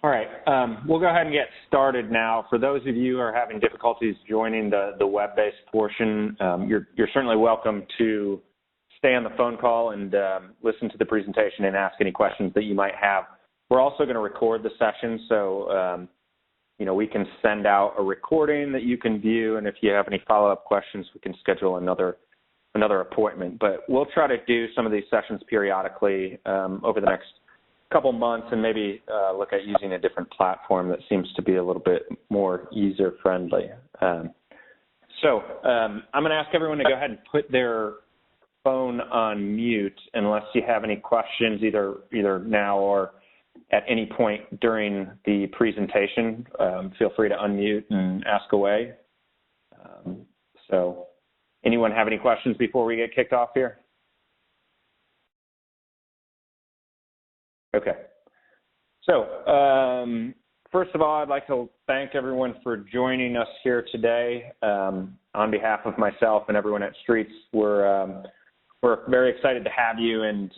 All right, we'll go ahead and get started now. For those of you who are having difficulties joining the web-based portion, you're certainly welcome to stay on the phone call and listen to the presentation and ask any questions that you might have. We're also going to record the session, so we can send out a recording that you can view, and if you have any follow-up questions, we can schedule another appointment. But we'll try to do some of these sessions periodically over the next couple months, and maybe look at using a different platform that seems to be a little bit more user-friendly. I'm going to ask everyone to go ahead and put their phone on mute unless you have any questions, either now or at any point during the presentation. Feel free to unmute and ask away. So anyone have any questions before we get kicked off here? Okay. So first of all, I'd like to thank everyone for joining us here today. On behalf of myself and everyone at Streets, we're very excited to have you and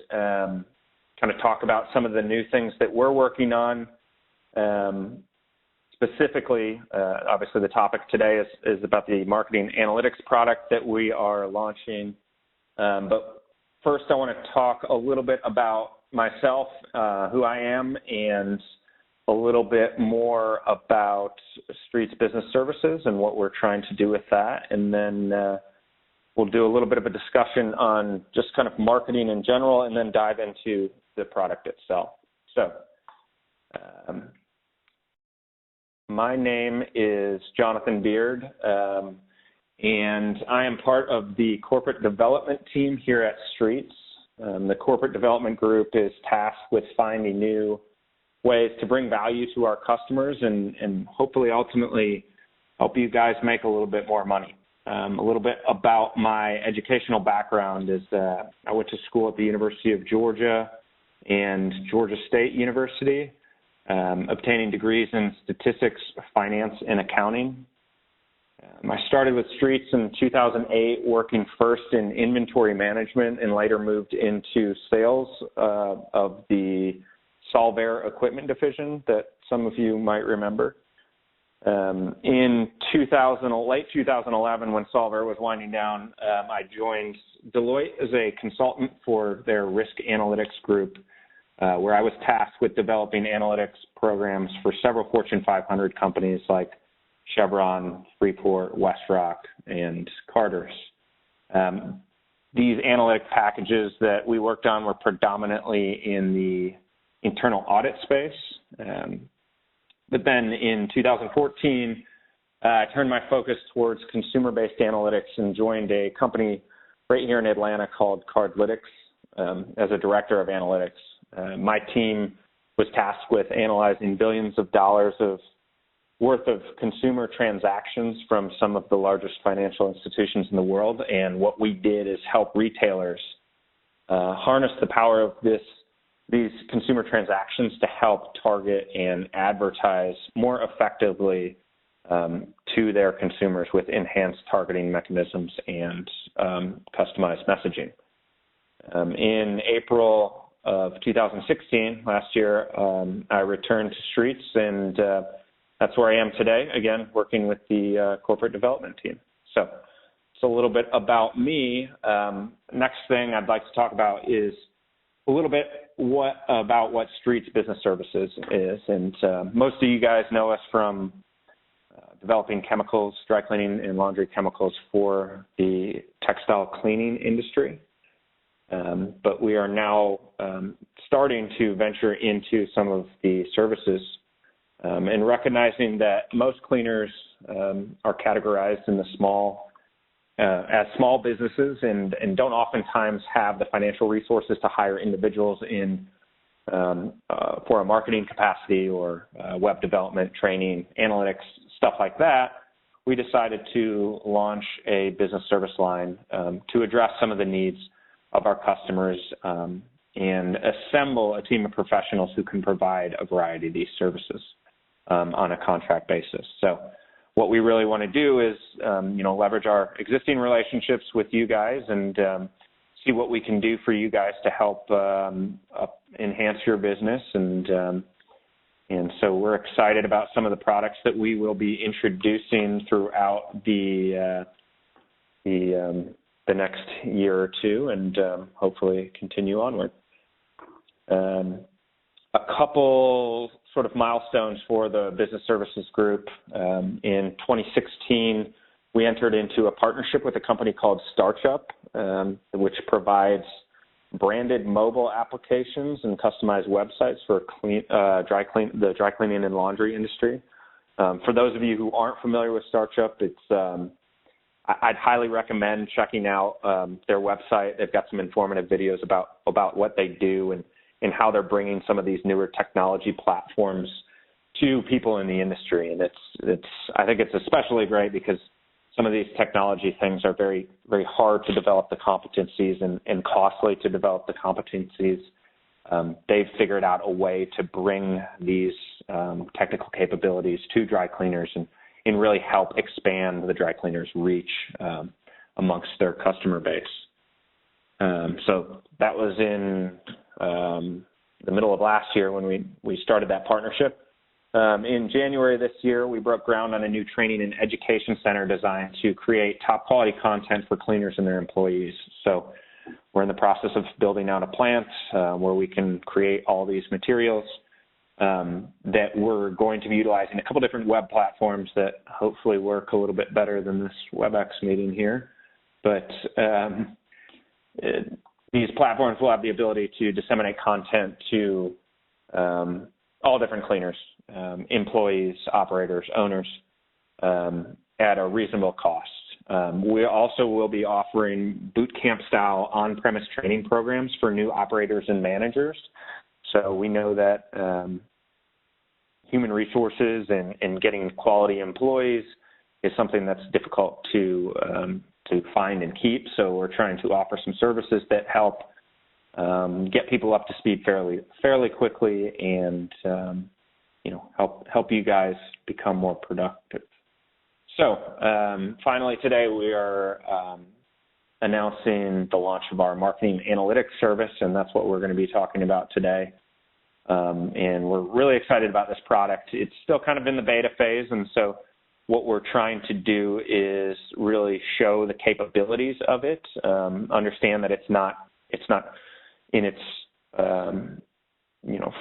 kind of talk about some of the new things that we're working on. Specifically, obviously the topic today is about the marketing analytics product that we are launching. But first I want to talk a little bit about myself, who I am, and a little bit more about Streets Business Services and what we're trying to do with that. And then we'll do a little bit of a discussion on just kind of marketing in general and then dive into the product itself. So my name is Jonathan Beard, and I am part of the corporate development team here at Streets. The corporate development group is tasked with finding new ways to bring value to our customers and hopefully ultimately help you guys make a little bit more money. A little bit about my educational background is I went to school at the University of Georgia and Georgia State University, obtaining degrees in statistics, finance, and accounting. I started with Streets in 2008, working first in inventory management and later moved into sales of the Solvair equipment division that some of you might remember. In late 2011, when Solvair was winding down, I joined Deloitte as a consultant for their risk analytics group, where I was tasked with developing analytics programs for several Fortune 500 companies like Chevron, Freeport, WestRock, and Carter's. These analytic packages that we worked on were predominantly in the internal audit space. But then in 2014, I turned my focus towards consumer-based analytics and joined a company right here in Atlanta called Cardlytics as a director of analytics. My team was tasked with analyzing billions of dollars worth of consumer transactions from some of the largest financial institutions in the world, and what we did is help retailers harness the power of these consumer transactions to help target and advertise more effectively to their consumers with enhanced targeting mechanisms and customized messaging. In April of 2016, last year, I returned to Streets, and that's where I am today, again, working with the corporate development team. So it's a little bit about me. Next thing I'd like to talk about is a little bit about what Streets Business Services is. And most of you guys know us from developing chemicals, dry cleaning and laundry chemicals for the textile cleaning industry. But we are now starting to venture into some of the services and recognizing that most cleaners are categorized in the as small businesses and don't oftentimes have the financial resources to hire individuals for a marketing capacity or web development, training, analytics, stuff like that. We decided to launch a business service line to address some of the needs of our customers and assemble a team of professionals who can provide a variety of these services on a contract basis. So what we really want to do is, leverage our existing relationships with you guys and see what we can do for you guys to help enhance your business. And so we're excited about some of the products that we will be introducing throughout the next year or two, and hopefully continue onward. A couple sort of milestones for the business services group. In 2016, we entered into a partnership with a company called Startup, which provides branded mobile applications and customized websites for the dry cleaning and laundry industry. For those of you who aren't familiar with Startup, I'd highly recommend checking out their website. They've got some informative videos about what they do and how they're bringing some of these newer technology platforms to people in the industry. And I think it's especially great because some of these technology things are very, very hard to develop the competencies and costly to develop the competencies. They've figured out a way to bring these technical capabilities to dry cleaners and really help expand the dry cleaners' reach amongst their customer base. So that was in the middle of last year when we started that partnership. In January this year, we broke ground on a new training and education center designed to create top quality content for cleaners and their employees. So we're in the process of building out a plant where we can create all these materials that we're going to be utilizing a couple different web platforms that hopefully work a little bit better than this WebEx meeting here. But these platforms will have the ability to disseminate content to all different cleaners, employees, operators, owners, at a reasonable cost. We also will be offering boot camp style on-premise training programs for new operators and managers. So we know that human resources and getting quality employees is something that's difficult to find and keep. So we're trying to offer some services that help get people up to speed fairly quickly and help you guys become more productive. So finally today we are announcing the launch of our marketing analytics service, and that's what we're going to be talking about today. And we're really excited about this product. It's still kind of in the beta phase, and so what we're trying to do is really show the capabilities of it, understand that it's not in its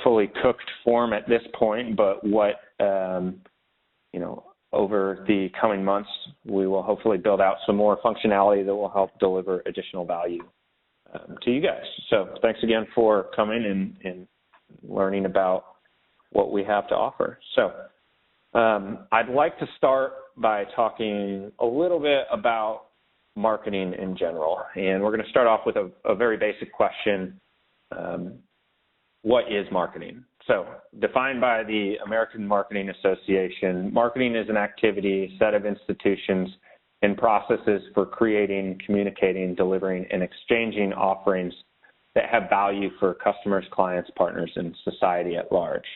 fully cooked form at this point, but what over the coming months we will hopefully build out some more functionality that will help deliver additional value to you guys. So thanks again for coming and learning about what we have to offer. So I'd like to start by talking a little bit about marketing in general, and we're going to start off with a very basic question. What is marketing? So defined by the American Marketing Association, marketing is an activity, set of institutions, and processes for creating, communicating, delivering, and exchanging offerings that have value for customers, clients, partners, and society at large.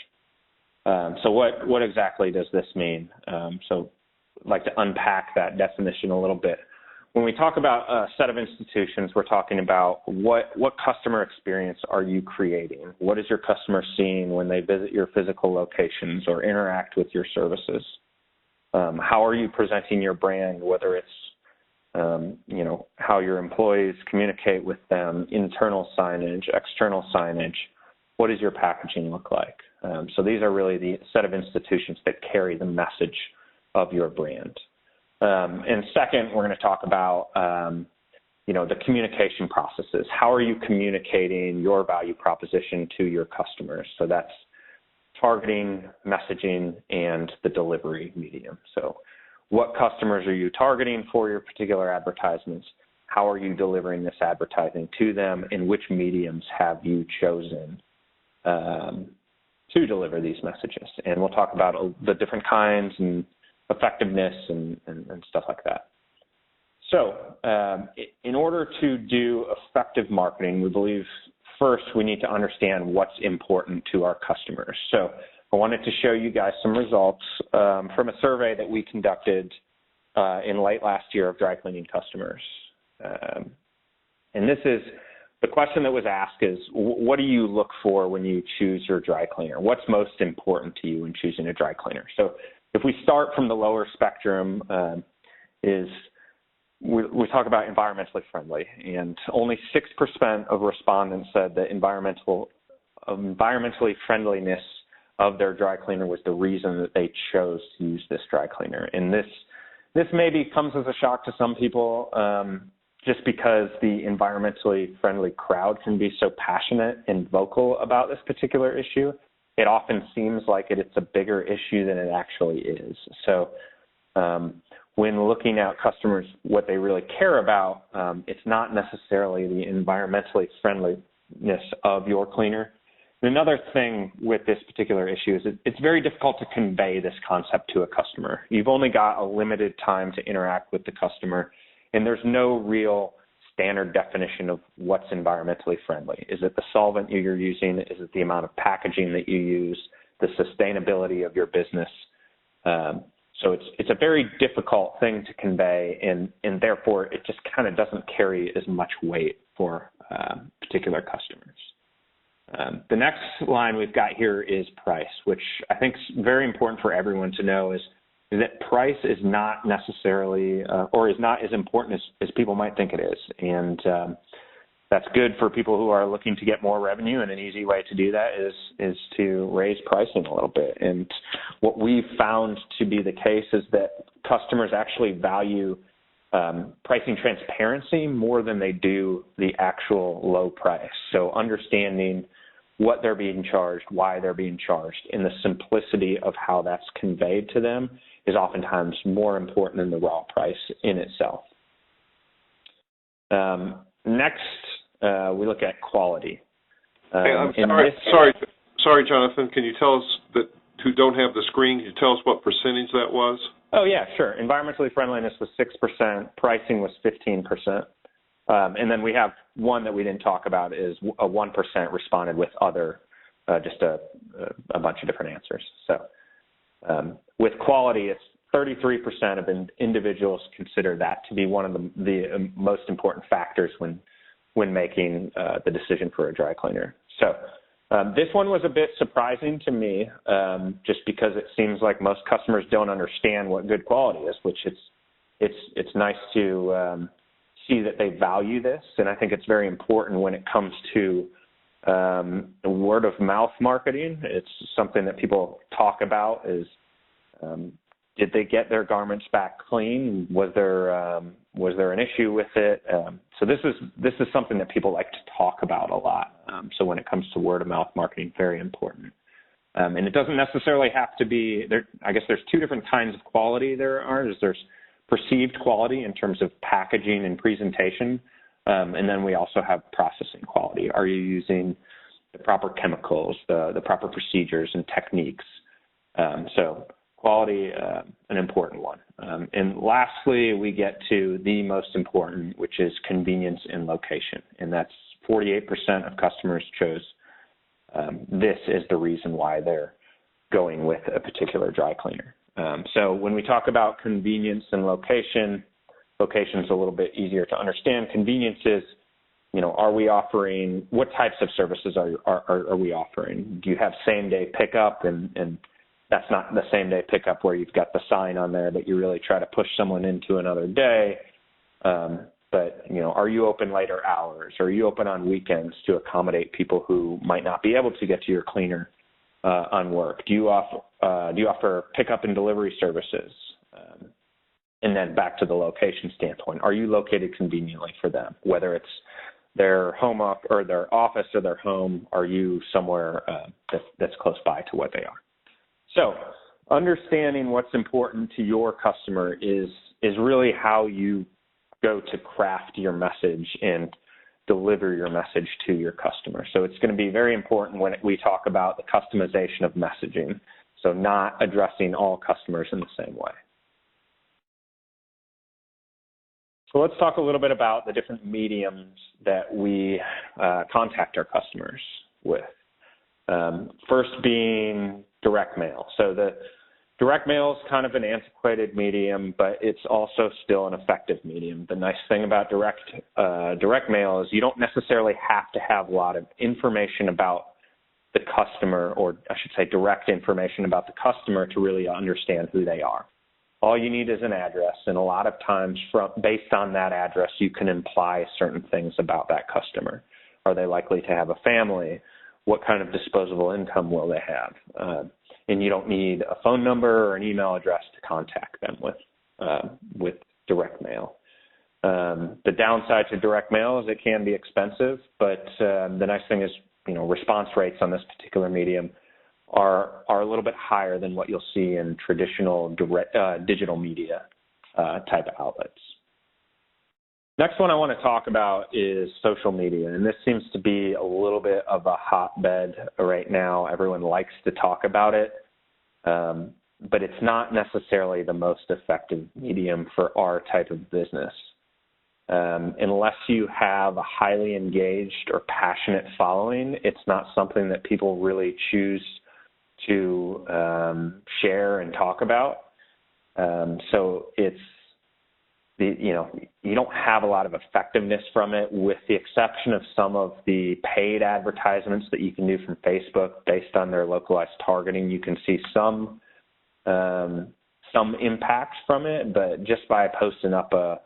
So what exactly does this mean? So I'd like to unpack that definition a little bit. When we talk about a set of institutions, we're talking about what customer experience are you creating? What is your customer seeing when they visit your physical locations or interact with your services? How are you presenting your brand, whether it's how your employees communicate with them, internal signage, external signage? What does your packaging look like? So these are really the set of institutions that carry the message of your brand. And second, we're going to talk about, the communication processes. How are you communicating your value proposition to your customers? So that's targeting, messaging, and the delivery medium. So what customers are you targeting for your particular advertisements? How are you delivering this advertising to them? And which mediums have you chosen to deliver these messages? And we'll talk about the different kinds and effectiveness and stuff like that. So in order to do effective marketing, we believe first we need to understand what's important to our customers. So I wanted to show you guys some results from a survey that we conducted in late last year of dry cleaning customers. And this is the question that was asked is, what do you look for when you choose your dry cleaner? What's most important to you in choosing a dry cleaner? So if we start from the lower spectrum, we talk about environmentally friendly, and only 6% of respondents said that environmentally friendliness of their dry cleaner was the reason that they chose to use this dry cleaner. And this maybe comes as a shock to some people, just because the environmentally friendly crowd can be so passionate and vocal about this particular issue. It often seems like it's a bigger issue than it actually is. So when looking at customers, what they really care about, it's not necessarily the environmentally friendliness of your cleaner. And another thing with this particular issue is it's very difficult to convey this concept to a customer. You've only got a limited time to interact with the customer, and there's no real standard definition of what's environmentally friendly. Is it the solvent you're using? Is it the amount of packaging that you use? The sustainability of your business? So it's a very difficult thing to convey, and therefore it just kind of doesn't carry as much weight for particular customers. The next line we've got here is price, which I think is very important for everyone to know is that price is not necessarily or is not as important as people might think it is. And that's good for people who are looking to get more revenue, and an easy way to do that is to raise pricing a little bit. And what we've found to be the case is that customers actually value pricing transparency more than they do the actual low price. So understanding what they're being charged, why they're being charged, and the simplicity of how that's conveyed to them is oftentimes more important than the raw price in itself. Next, we look at quality. Hey, I'm sorry, Jonathan. Can you tell us, that who don't have the screen, can you tell us what percentage that was? Oh, yeah, sure. Environmentally friendliness was 6%. Pricing was 15%. And then we have one that we didn't talk about is a 1% responded with other, just a bunch of different answers. So with quality, it's 33% of individuals consider that to be one of the most important factors when making the decision for a dry cleaner. So this one was a bit surprising to me, just because it seems like most customers don't understand what good quality is, which it's nice to see that they value this. And I think it's very important when it comes to word of mouth marketing. It's something that people talk about is, did they get their garments back clean? Was there an issue with it? So this is something that people like to talk about a lot. So when it comes to word of mouth marketing, very important. And it doesn't necessarily have to be there. I guess there's two different kinds of quality there are. There's perceived quality in terms of packaging and presentation, and then we also have processing quality. Are you using the proper chemicals, the proper procedures and techniques? So quality, an important one. And lastly, we get to the most important, which is convenience and location. And that's 48% of customers chose this as the reason why they're going with a particular dry cleaner. So when we talk about convenience and location, location is a little bit easier to understand. Convenience is, are we offering, what types of services are we offering? Do you have same-day pickup? And that's not the same-day pickup where you've got the sign on there, but you really try to push someone into another day. But, are you open later hours? Are you open on weekends to accommodate people who might not be able to get to your cleaner on work? Do you offer pickup and delivery services? And then back to the location standpoint, are you located conveniently for them? Whether it's their home or their office or their home, are you somewhere that's close by to what they are? So understanding what's important to your customer is really how you go to craft your message and deliver your message to your customer. So it's going to be very important when we talk about the customization of messaging, so not addressing all customers in the same way. So let's talk a little bit about the different mediums that we contact our customers with. First being direct mail. So Direct mail is kind of an antiquated medium, but it's also still an effective medium. The nice thing about direct mail is you don't necessarily have to have a lot of information about the customer, or I should say direct information about the customer to really understand who they are. All you need is an address, and a lot of times based on that address, you can imply certain things about that customer. Are they likely to have a family? What kind of disposable income will they have? And you don't need a phone number or an email address to contact them with direct mail. The downside to direct mail is it can be expensive, but the nice thing is, response rates on this particular medium are a little bit higher than what you'll see in traditional digital media type outlets. Next one I want to talk about is social media, and this seems to be a little bit of a hotbed right now. Everyone likes to talk about it, but it's not necessarily the most effective medium for our type of business. Unless you have a highly engaged or passionate following, it's not something that people really choose to share and talk about. So it's you don't have a lot of effectiveness from it, with the exception of some of the paid advertisements that you can do from Facebook based on their localized targeting. You can see some impacts from it, but just by posting up a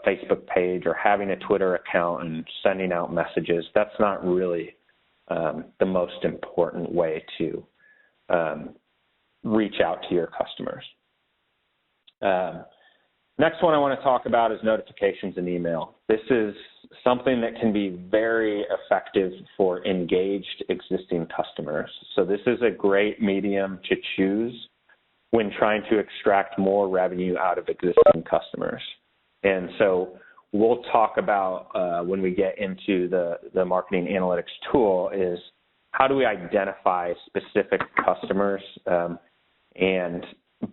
Facebook page or having a Twitter account and sending out messages, that's not really the most important way to reach out to your customers. Next one I want to talk about is notifications and email. This is something that can be very effective for engaged existing customers. So this is a great medium to choose when trying to extract more revenue out of existing customers. And so we'll talk about when we get into the marketing analytics tool is how do we identify specific customers and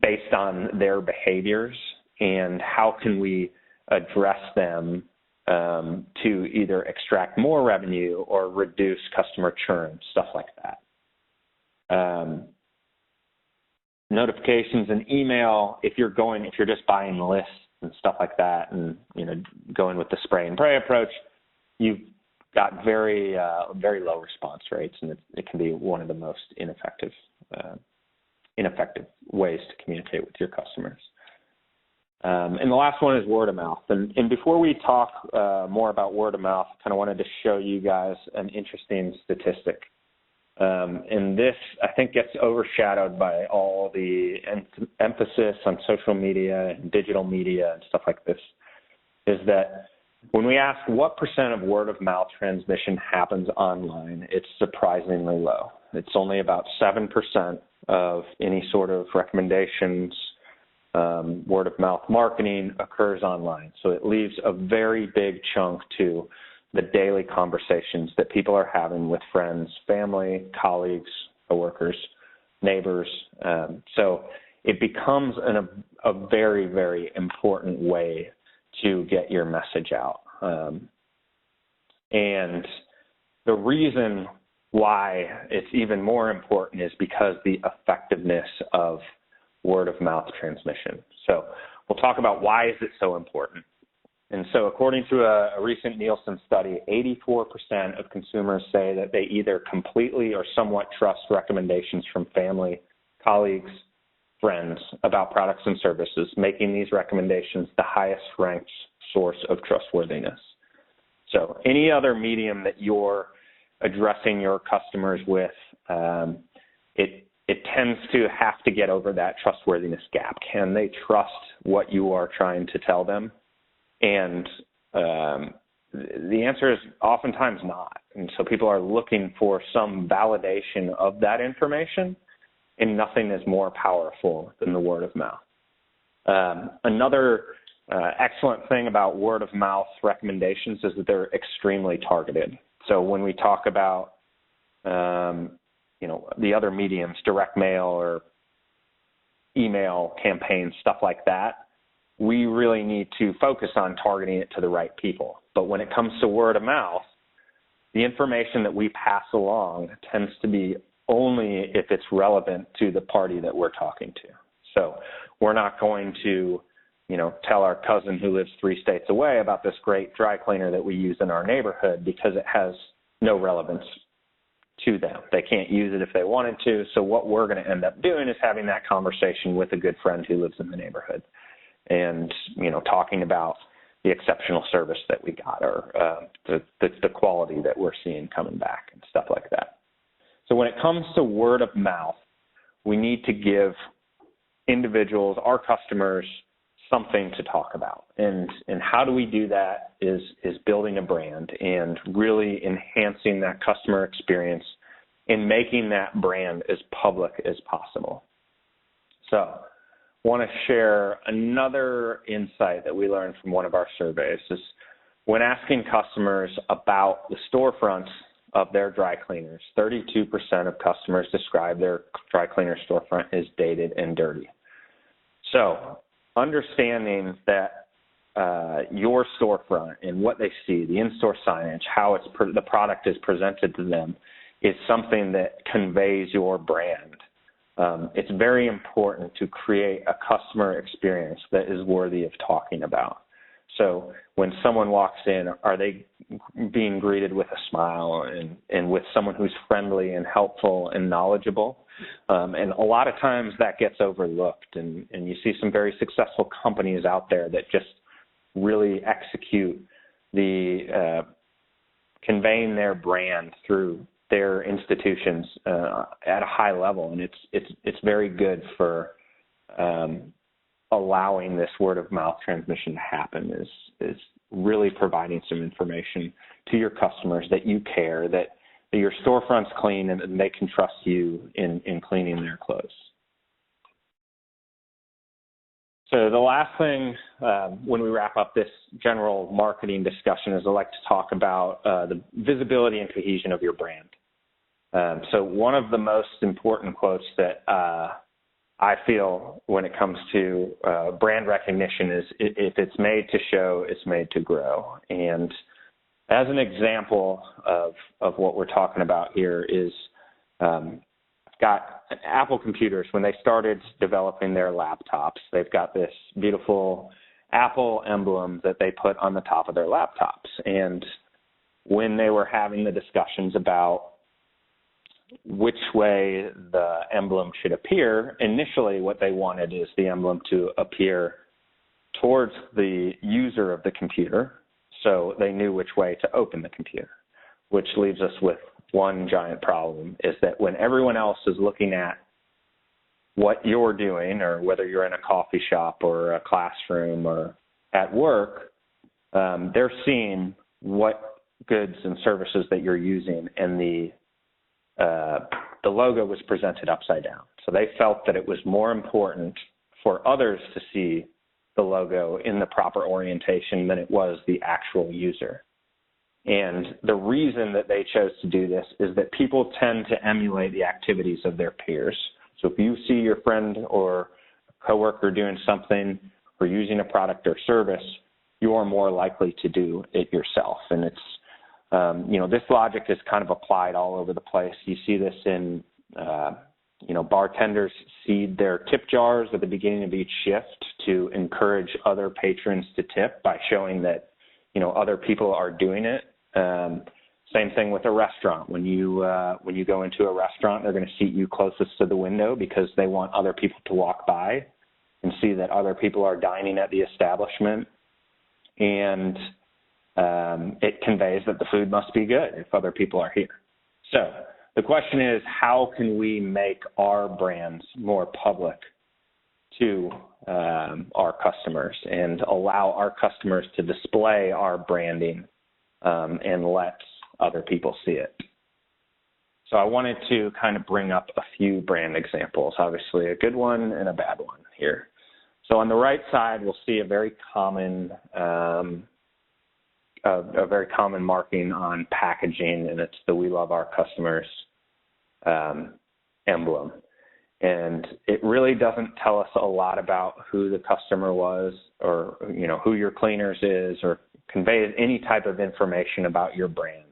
based on their behaviors, and how can we address them to either extract more revenue or reduce customer churn, stuff like that. Notifications and email, if you're just buying lists and stuff like that and going with the spray and pray approach, you've got very low response rates, and it can be one of the most ineffective ways to communicate with your customers. And the last one is word of mouth. And before we talk more about word of mouth, I kind of wanted to show you guys an interesting statistic. And this, I think, gets overshadowed by all the emphasis on social media and digital media and stuff like this, is that when we ask what % of word of mouth transmission happens online, it's surprisingly low. It's only about 7% of any sort of recommendations, word of mouth marketing occurs online. So it leaves a very big chunk to the daily conversations that people are having with friends, family, colleagues, coworkers, neighbors. So it becomes a very, very important way to get your message out. And the reason why it's even more important is because the effectiveness of word of mouth transmission. So we'll talk about why is it so important. And so according to a recent Nielsen study, 84% of consumers say that they either completely or somewhat trust recommendations from family, colleagues, friends about products and services, making these recommendations the highest ranked source of trustworthiness. So any other medium that you're addressing your customers with, it tends to have to get over that trustworthiness gap. Can they trust what you are trying to tell them? And the answer is oftentimes not. And so people are looking for some validation of that information, and nothing is more powerful than the word of mouth. Another excellent thing about word of mouth recommendations is that they're extremely targeted. So when we talk about the other mediums, direct mail or email campaigns, stuff like that, we really need to focus on targeting it to the right people. But when it comes to word of mouth, the information that we pass along tends to be only if it's relevant to the party that we're talking to. So we're not going to, tell our cousin who lives 3 states away about this great dry cleaner that we use in our neighborhood because it has no relevance to them. They can't use it if they wanted to. So what we're going to end up doing is having that conversation with a good friend who lives in the neighborhood and, talking about the exceptional service that we got or the quality that we're seeing coming back and stuff like that. So when it comes to word of mouth, we need to give individuals, our customers, something to talk about. And how do we do that is building a brand and really enhancing that customer experience and making that brand as public as possible. So I want to share another insight that we learned from one of our surveys is when asking customers about the storefronts of their dry cleaners, 32% of customers describe their dry cleaner storefront as dated and dirty. So understanding that your storefront and what they see, the in-store signage, how the product is presented to them is something that conveys your brand. It's very important to create a customer experience that is worthy of talking about. So when someone walks in, are they being greeted with a smile and with someone who's friendly and helpful and knowledgeable? And a lot of times that gets overlooked, and you see some very successful companies out there that just really execute the conveying their brand through their institutions at a high level, and it's very good for allowing this word of mouth transmission to happen is really providing some information to your customers that you care, that your storefront's clean and they can trust you in cleaning their clothes. So the last thing when we wrap up this general marketing discussion is I'd like to talk about the visibility and cohesion of your brand. So one of the most important quotes that I feel when it comes to brand recognition is if it's made to show, it's made to grow. And as an example of what we're talking about here is got Apple computers. When they started developing their laptops, they've got this beautiful Apple emblem that they put on the top of their laptops. And when they were having the discussions about which way the emblem should appear, initially what they wanted is the emblem to appear towards the user of the computer so they knew which way to open the computer, which leaves us with one giant problem, is that when everyone else is looking at what you're doing, or whether you're in a coffee shop or a classroom or at work, they're seeing what goods and services that you're using, and the logo was presented upside down. So they felt that it was more important for others to see the logo in the proper orientation than it was the actual user. And the reason that they chose to do this is that people tend to emulate the activities of their peers. So if you see your friend or coworker doing something or using a product or service, you are more likely to do it yourself. And it's, this logic is kind of applied all over the place. You see this in, bartenders seed their tip jars at the beginning of each shift to encourage other patrons to tip by showing that, other people are doing it. Same thing with a restaurant. When you go into a restaurant, they're going to seat you closest to the window because they want other people to walk by and see that other people are dining at the establishment. And it conveys that the food must be good if other people are here. So the question is, how can we make our brands more public to our customers and allow our customers to display our branding and let other people see it? So I wanted to kind of bring up a few brand examples, obviously a good one and a bad one here. So on the right side, we'll see a very common marking on packaging, and it's the "We Love Our Customers" emblem. And it really doesn't tell us a lot about who the customer was, or who your cleaners is, or conveys any type of information about your brand.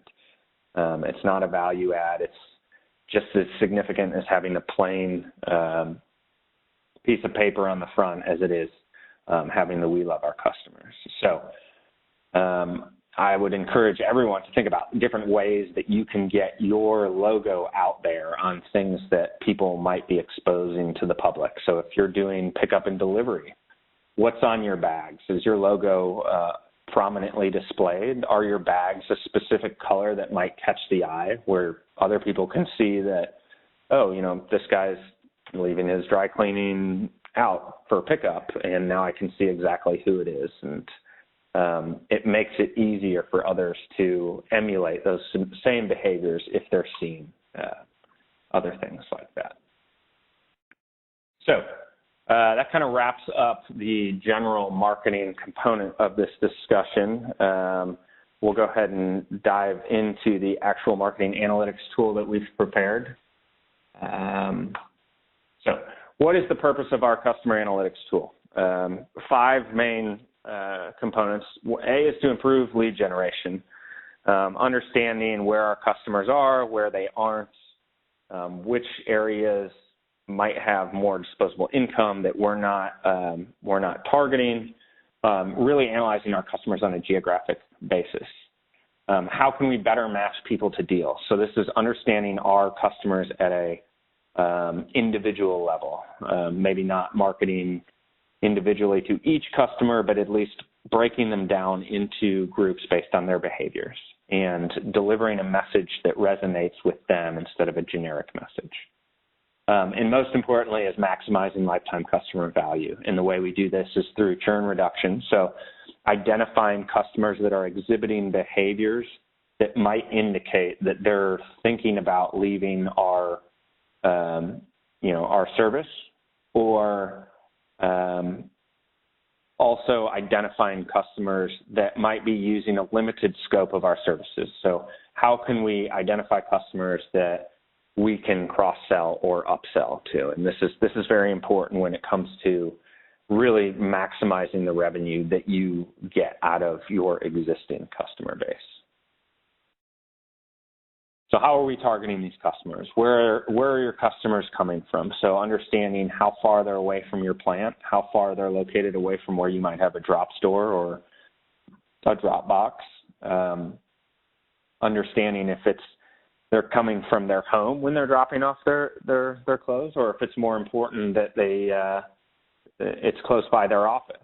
It's not a value add. just as significant as having a plain piece of paper on the front as it is having the "We Love Our Customers." So I would encourage everyone to think about different ways that you can get your logo out there on things that people might be exposing to the public. So if you're doing pickup and delivery, what's on your bags? Is your logo prominently displayed? Are your bags a specific color that might catch the eye where other people can see that, oh, this guy's leaving his dry cleaning out for pickup, and now I can see exactly who it is. And it makes it easier for others to emulate those same behaviors if they're seeing other things like that. So that kind of wraps up the general marketing component of this discussion. We'll go ahead and dive into the actual marketing analytics tool that we've prepared. So what is the purpose of our customer analytics tool? 5 main components. A is to improve lead generation, understanding where our customers are, where they aren't, which areas might have more disposable income that we're not targeting, really analyzing our customers on a geographic basis. How can we better match people to deals? So this is understanding our customers at a individual level, maybe not marketing individually to each customer, but at least breaking them down into groups based on their behaviors and delivering a message that resonates with them instead of a generic message. And most importantly is maximizing lifetime customer value. And the way we do this is through churn reduction. So identifying customers that are exhibiting behaviors that might indicate that they're thinking about leaving our service, or also identifying customers that might be using a limited scope of our services. So how can we identify customers that we can cross-sell or upsell to? And this is very important when it comes to really maximizing the revenue that you get out of your existing customer base. So how are we targeting these customers? Where are your customers coming from? So understanding how far they're away from your plant, how far they're located away from where you might have a drop store or a drop box. Understanding if they're coming from their home when they're dropping off their clothes, or if it's more important that it's close by their office.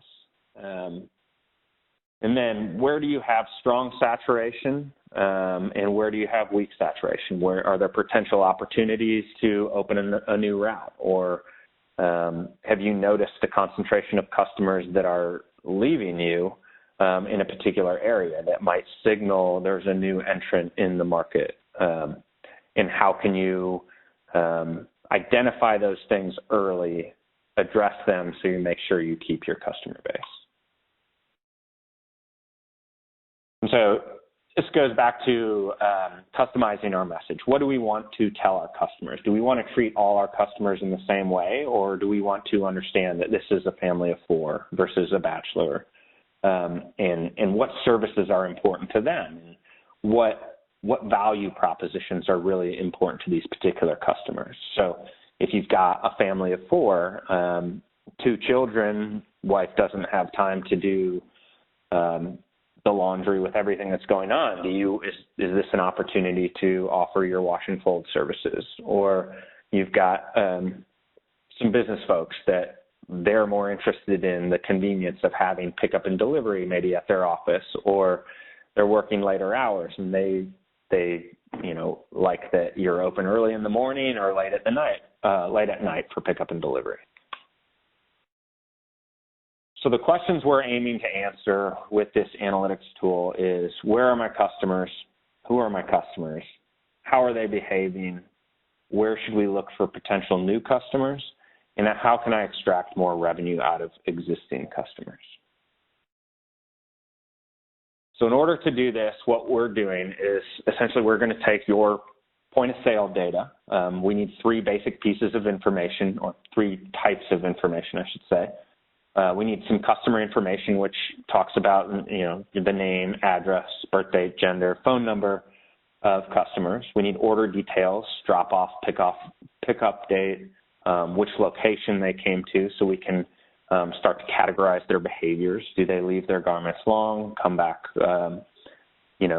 And then where do you have strong saturation and where do you have weak saturation? Where are there potential opportunities to open a new route? Or have you noticed a concentration of customers that are leaving you in a particular area that might signal there's a new entrant in the market? And how can you identify those things early, address them so you make sure you keep your customer base? And so this goes back to customizing our message. What do we want to tell our customers? Do we want to treat all our customers in the same way, or do we want to understand that this is a family of 4 versus a bachelor? And what services are important to them? What value propositions are really important to these particular customers? So if you've got a family of 4, 2 children, wife doesn't have time to do the laundry with everything that's going on. Is this an opportunity to offer your wash and fold services? Or you've got some business folks that they're more interested in the convenience of having pickup and delivery maybe at their office, or they're working later hours and they like that you're open early in the morning or late at night for pickup and delivery. So the questions we're aiming to answer with this analytics tool is, where are my customers? Who are my customers? How are they behaving? Where should we look for potential new customers? And how can I extract more revenue out of existing customers? So in order to do this, what we're doing is essentially we're going to take your point of sale data. We need 3 basic pieces of information, or 3 types of information, I should say. We need some customer information, which talks about, the name, address, birth date, gender, phone number, of customers. We need order details, drop off, pick up date, which location they came to, so we can start to categorize their behaviors. Do they leave their garments long, come back,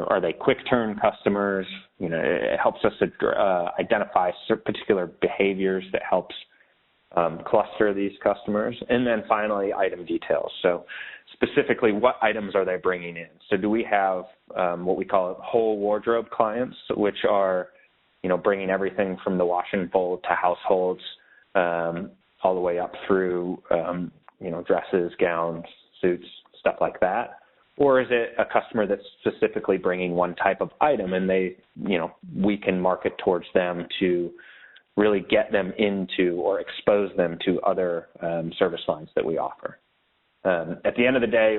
are they quick turn customers? It helps us identify particular behaviors that helps cluster these customers. And then finally, item details. So specifically, what items are they bringing in? So do we have what we call whole wardrobe clients, which are, bringing everything from the wash and fold to households, all the way up through, dresses, gowns, suits, stuff like that? Or is it a customer that's specifically bringing one type of item, and we can market towards them to really get them into or expose them to other service lines that we offer? At the end of the day,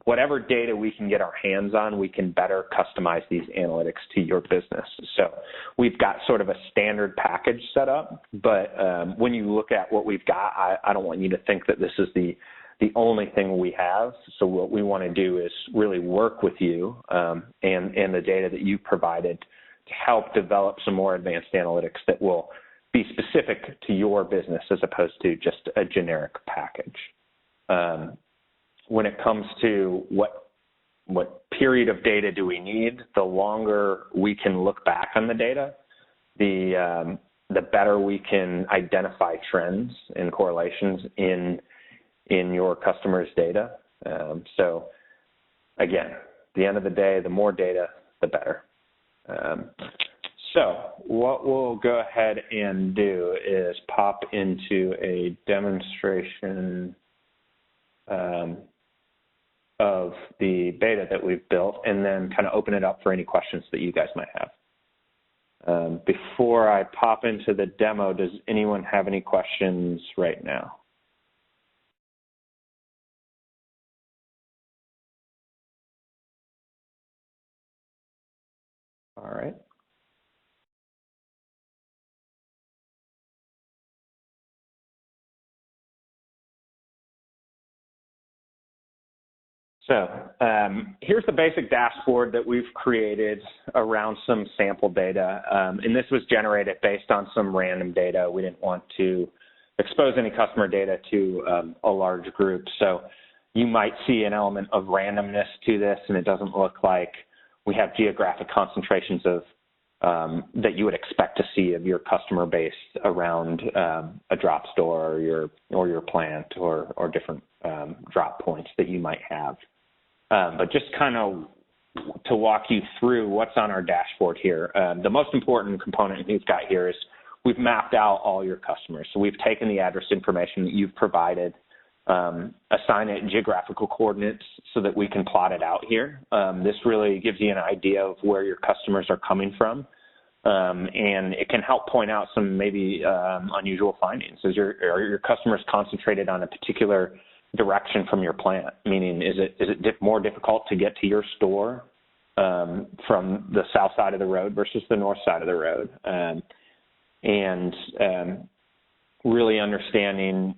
whatever data we can get our hands on, we can better customize these analytics to your business. So we've got sort of a standard package set up, but when you look at what we've got, I don't want you to think that this is the only thing we have. So what we want to do is really work with you and the data that you provided to help develop some more advanced analytics that will be specific to your business as opposed to just a generic package. When it comes to what period of data do we need, the longer we can look back on the data, the better we can identify trends and correlations in your customers' data. So again, at the end of the day, the more data, the better. So what we'll go ahead and do is pop into a demonstration of the beta that we've built, and then kind of open it up for any questions that you guys might have. Before I pop into the demo, does anyone have any questions right now? All right. So here's the basic dashboard that we've created around some sample data. And this was generated based on some random data. We didn't want to expose any customer data to a large group. So you might see an element of randomness to this, and it doesn't look like we have geographic concentrations of that you would expect to see of your customer base around a drop store or your plant or different drop points that you might have. But just kind of to walk you through what's on our dashboard here, the most important component we've got here is we've mapped out all your customers. So we've taken the address information that you've provided, assign it geographical coordinates so that we can plot it out here. This really gives you an idea of where your customers are coming from, and it can help point out some maybe unusual findings. Are your customers concentrated on a particular direction from your plant? Meaning, is it more difficult to get to your store from the south side of the road versus the north side of the road? And really understanding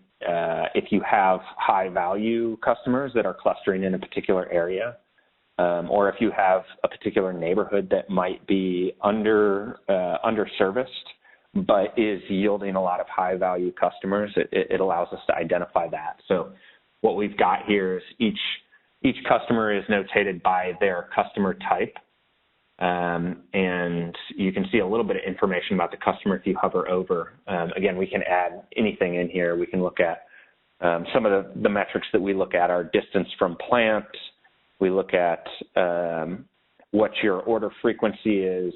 if you have high-value customers that are clustering in a particular area, or if you have a particular neighborhood that might be underserviced but is yielding a lot of high-value customers, it allows us to identify that. So what we've got here is each customer is notated by their customer type, and you can see a little bit of information about the customer if you hover over. Again, we can add anything in here. We can look at some of the metrics that we look at are distance from plant. We look at what your order frequency is,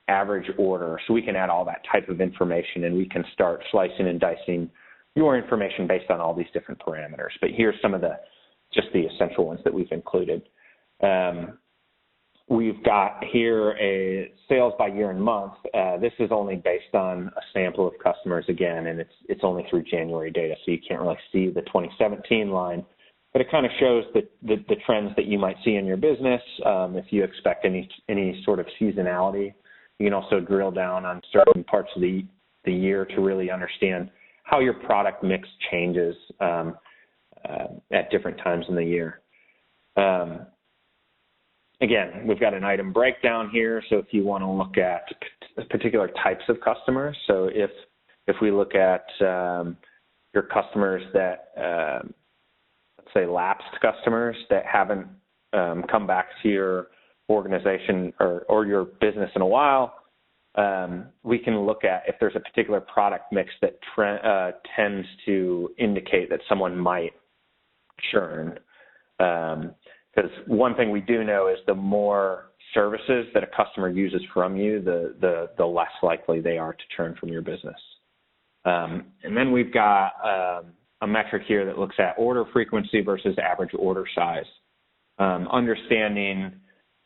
average order. So we can add all that type of information, and we can start slicing and dicing your information based on all these different parameters. But here's some of just the essential ones that we've included. We've got here a sales by year and month. This is only based on a sample of customers again, and it's only through January data, so you can't really see the 2017 line. But it kind of shows the trends that you might see in your business. If you expect any sort of seasonality, you can also drill down on certain parts of the year to really understand how your product mix changes at different times in the year. Again, we've got an item breakdown here. So if you want to look at particular types of customers, so if we look at your customers that, let's say lapsed customers that haven't come back to your organization or your business in a while, we can look at if there's a particular product mix that tends to indicate that someone might churn. Because one thing we do know is the more services that a customer uses from you, the less likely they are to churn from your business. And then we've got a metric here that looks at order frequency versus average order size. Understanding,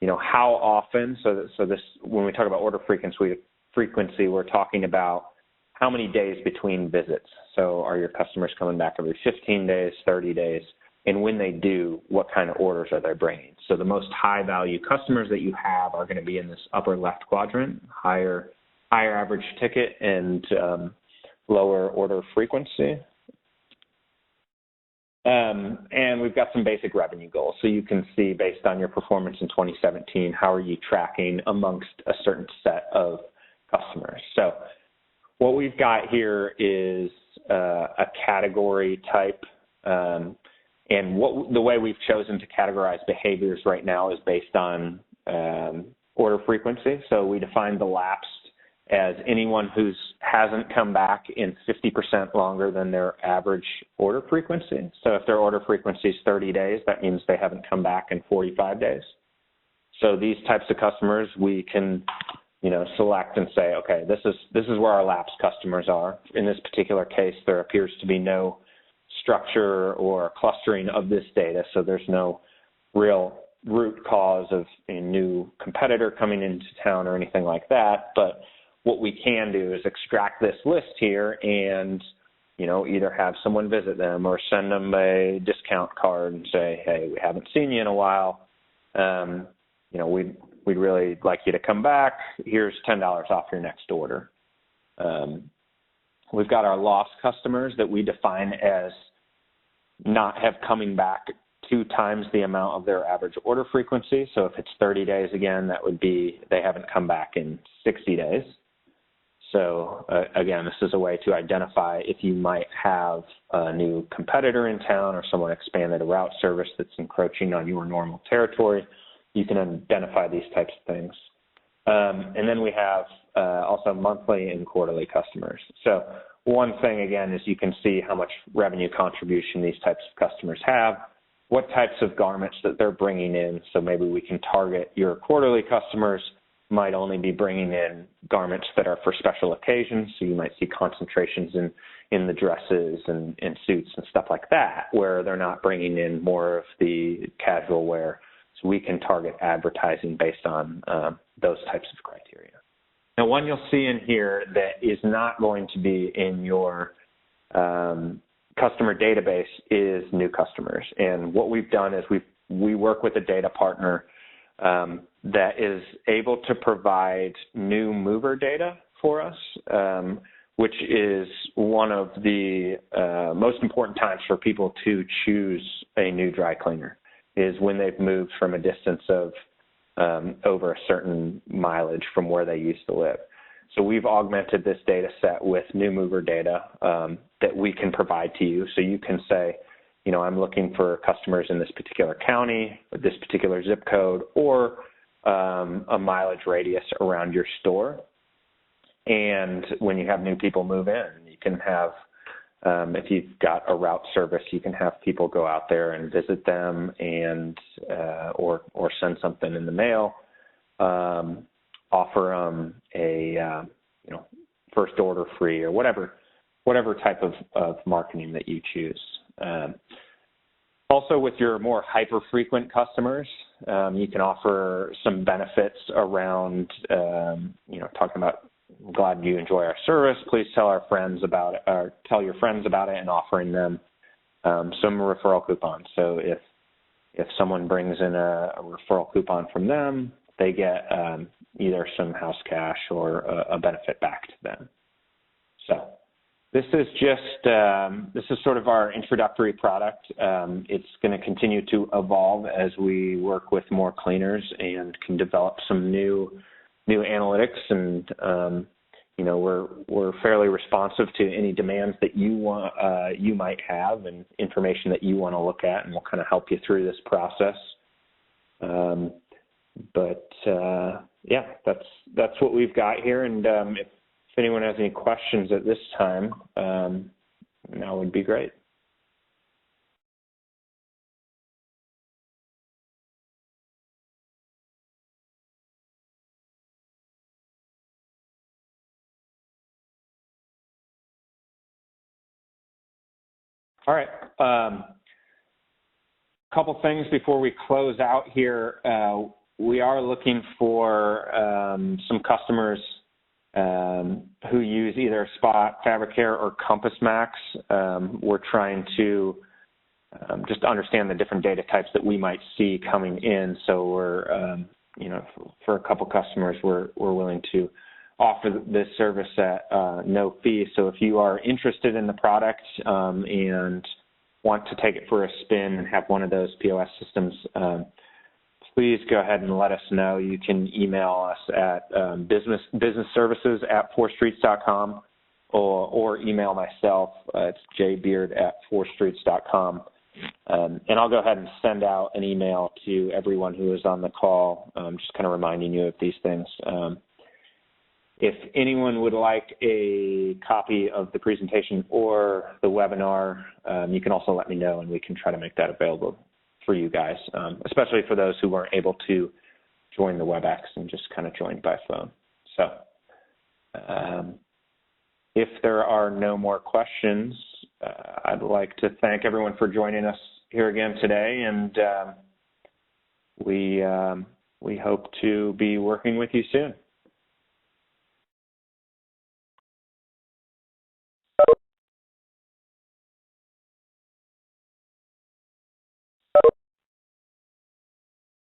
how often, so this, when we talk about order frequency, we're talking about how many days between visits. So are your customers coming back every 15 days, 30 days? And when they do, what kind of orders are they bringing? So the most high-value customers that you have are going to be in this upper left quadrant, higher average ticket and lower order frequency. And we've got some basic revenue goals. So you can see, based on your performance in 2017, how are you tracking amongst a certain set of customers. So what we've got here is a category type. And the way we've chosen to categorize behaviors right now is based on order frequency. So we define the lapsed as anyone who hasn't come back in 50% longer than their average order frequency. So if their order frequency is 30 days, that means they haven't come back in 45 days. So these types of customers, we can, select and say, okay, this is where our lapsed customers are. In this particular case, there appears to be no structure or clustering of this data, so there's no real root cause of a new competitor coming into town or anything like that. But what we can do is extract this list here and, either have someone visit them or send them a discount card and say, hey, we haven't seen you in a while. We'd really like you to come back. Here's $10 off your next order. We've got our lost customers that we define as not have coming back 2 times the amount of their average order frequency. So if it's 30 days, again, that would be they haven't come back in 60 days. So again, this is a way to identify if you might have a new competitor in town or someone expanded a route service that's encroaching on your normal territory. You can identify these types of things. And then we have also monthly and quarterly customers. So one thing, again, is you can see how much revenue contribution these types of customers have, what types of garments that they're bringing in. So maybe we can target your quarterly customers might only be bringing in garments that are for special occasions. So you might see concentrations in the dresses and suits and stuff like that, where they're not bringing in more of the casual wear. So we can target advertising based on those types of criteria. Now, one you'll see in here that is not going to be in your customer database is new customers. And what we've done is we work with a data partner that is able to provide new mover data for us, which is one of the most important times for people to choose a new dry cleaner, is when they've moved from a distance of over a certain mileage from where they used to live. So we've augmented this data set with new mover data that we can provide to you. So you can say, I'm looking for customers in this particular county, with this particular zip code, or a mileage radius around your store. And when you have new people move in, you can have, if you've got a route service, you can have people go out there and visit them and or send something in the mail, offer them a first order free or whatever type of marketing that you choose. Also, with your more hyper-frequent customers, you can offer some benefits around, talking about, I'm glad you enjoy our service. Please tell our friends about it, or tell your friends about it, and offering them some referral coupons. So if someone brings in a referral coupon from them, they get either some house cash or a benefit back to them. So This is this is sort of our introductory product. It's going to continue to evolve as we work with more cleaners and can develop some new analytics. And we're fairly responsive to any demands that you might have and information that you want to look at, and we'll kind of help you through this process. Yeah, that's what we've got here. And if anyone has any questions at this time, now would be great. All right. Couple things before we close out here. We are looking for some customers who use either Spot, Fabricare, or Compass Max. We're trying to just understand the different data types that we might see coming in. So we're, for a couple customers, we're willing to offer this service at no fee. So if you are interested in the product and want to take it for a spin and have one of those POS systems, please go ahead and let us know. You can email us at businessservices@fourstreets.com or email myself. It's jbeard@fourstreets.com. And I'll go ahead and send out an email to everyone who is on the call, just kind of reminding you of these things. If anyone would like a copy of the presentation or the webinar, you can also let me know, and we can try to make that available for you guys, especially for those who weren't able to join the WebEx and just kind of joined by phone. So if there are no more questions, I'd like to thank everyone for joining us here again today, and we hope to be working with you soon.